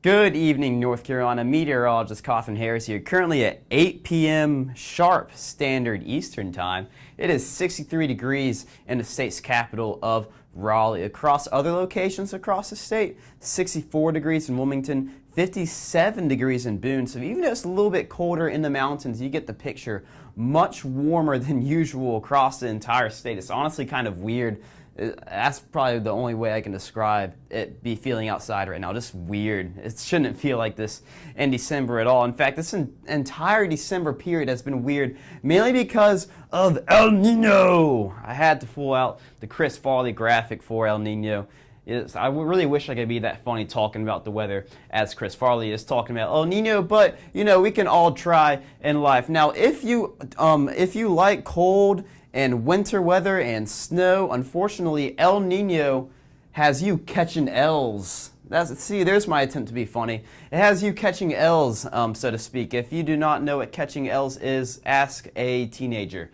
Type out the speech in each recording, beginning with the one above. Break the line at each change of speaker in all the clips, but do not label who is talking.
Good evening, North Carolina. Meteorologist Coffin Harris here. Currently at 8 p.m. sharp Standard Eastern Time. It is 63 degrees in the state's capital of Raleigh. Across other locations across the state, 64 degrees in Wilmington, 57 degrees in Boone. So even though it's a little bit colder in the mountains, you get the picture. Much warmer than usual across the entire state. It's honestly kind of weird. That's probably the only way I can describe it be feeling outside right now. Just weird. It shouldn't feel like this in December at all. In fact, this entire December period has been weird, mainly because of El Nino. I had to pull out the Chris Farley graphic for El Nino. I really wish I could be that funny talking about the weather as Chris Farley is talking about El Nino, but you know, we can all try in life. Now, if you like cold and winter weather and snow, unfortunately, El Nino has you catching L's. See, there's my attempt to be funny. It has you catching L's, so to speak. If you do not know what catching L's is, ask a teenager.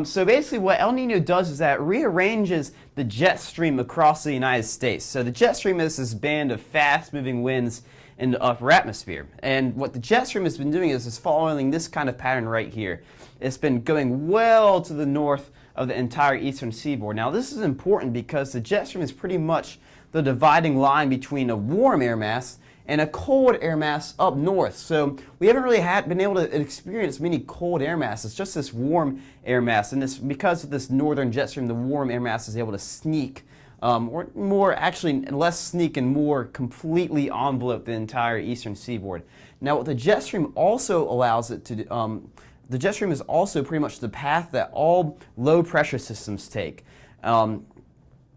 So basically what El Nino does is that it rearranges the jet stream across the United States. So the jet stream is this band of fast-moving winds in the upper atmosphere. And what the jet stream has been doing is following this kind of pattern right here. It's been going well to the north of the entire eastern seaboard. Now this is important because the jet stream is pretty much the dividing line between a warm air mass and a cold air mass up north. So we haven't really been able to experience many cold air masses, just this warm air mass. And this, because of this northern jet stream, the warm air mass is able to sneak, or more actually less sneak and more completely envelope the entire eastern seaboard. Now what the jet stream also allows it to do, the jet stream is also pretty much the path that all low pressure systems take. And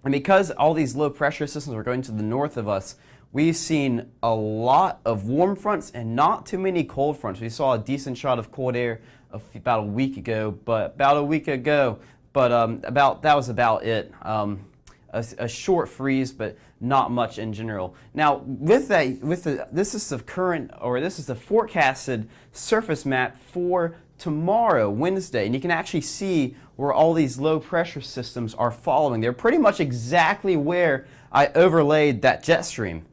because all these low pressure systems are going to the north of us, we've seen a lot of warm fronts and not too many cold fronts. We saw a decent shot of cold air about a week ago, but that was about it. A short freeze, but not much in general. Now, this is the forecasted surface map for tomorrow, Wednesday, and you can actually see where all these low pressure systems are following. They're pretty much exactly where I overlaid that jet stream.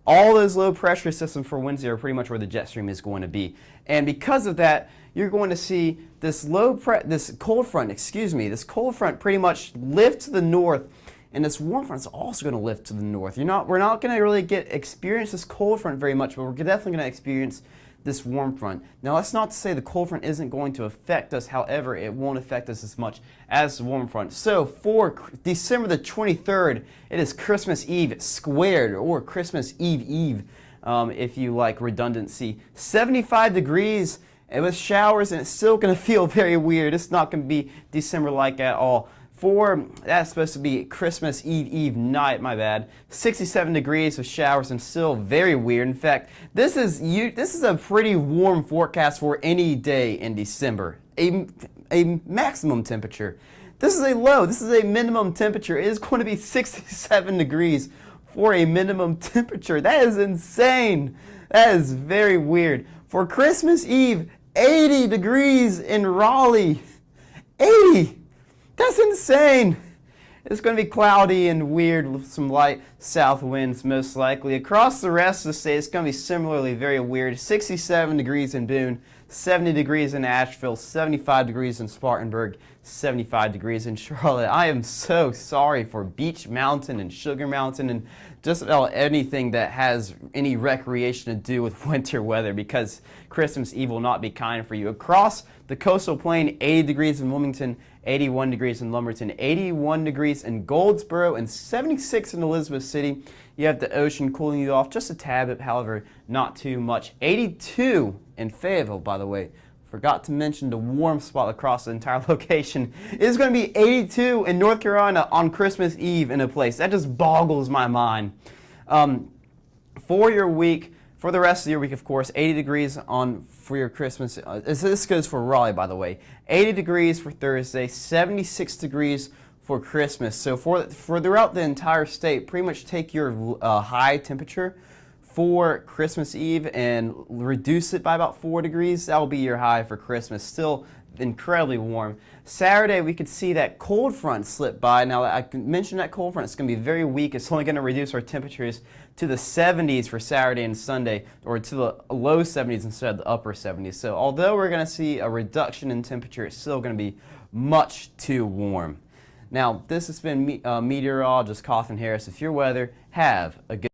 All those low pressure systems for Wednesday are pretty much where the jet stream is going to be. And because of that, you're going to see this cold front pretty much lift to the north, and this warm front is also going to lift to the north. We're not going to really experience this cold front very much, but we're definitely going to experience this warm front. Now that's not to say the cold front isn't going to affect us, however, it won't affect us as much as the warm front. So for December the 23rd, it is Christmas Eve squared, or Christmas Eve, if you like redundancy. 75 degrees with showers, and it's still going to feel very weird. It's not going to be December-like at all. That's supposed to be Christmas Eve night, my bad. 67 degrees with showers and still very weird. In fact, this is a pretty warm forecast for any day in December. A maximum temperature. This is a low. This is a minimum temperature. It is going to be 67 degrees for a minimum temperature. That is insane. That is very weird. For Christmas Eve, 80 degrees in Raleigh. 80! That's insane. It's going to be cloudy and weird with some light south winds most likely. Across the rest of the state, it's going to be similarly very weird. 67 degrees in Boone, 70 degrees in Asheville, 75 degrees in Spartanburg, 75 degrees in Charlotte. I am so sorry for Beach Mountain and Sugar Mountain and just about anything that has any recreation to do with winter weather, because Christmas Eve will not be kind for you. Across the coastal plain, 80 degrees in Wilmington, 81 degrees in Lumberton, 81 degrees in Goldsboro, and 76 in Elizabeth City. You have the ocean cooling you off just a tad bit, however, not too much. 82 in Fayetteville, by the way. Forgot to mention the warm spot across the entire location. It is going to be 82 in North Carolina on Christmas Eve in a place. That just boggles my mind. For your week, for the rest of your week, of course, 80 degrees for your Christmas. This goes for Raleigh, by the way. 80 degrees for Thursday, 76 degrees for Christmas. So for throughout the entire state, pretty much take your high temperature for Christmas Eve and reduce it by about 4 degrees. That will be your high for Christmas. Still incredibly warm. Saturday, we could see that cold front slip by. Now, I mentioned that cold front is going to be very weak. It's only going to reduce our temperatures to the 70s for Saturday and Sunday, or to the low 70s instead of the upper 70s. So although we're going to see a reduction in temperature, it's still going to be much too warm. Now, this has been meteorologist Cawthon Harris with your weather. Have a good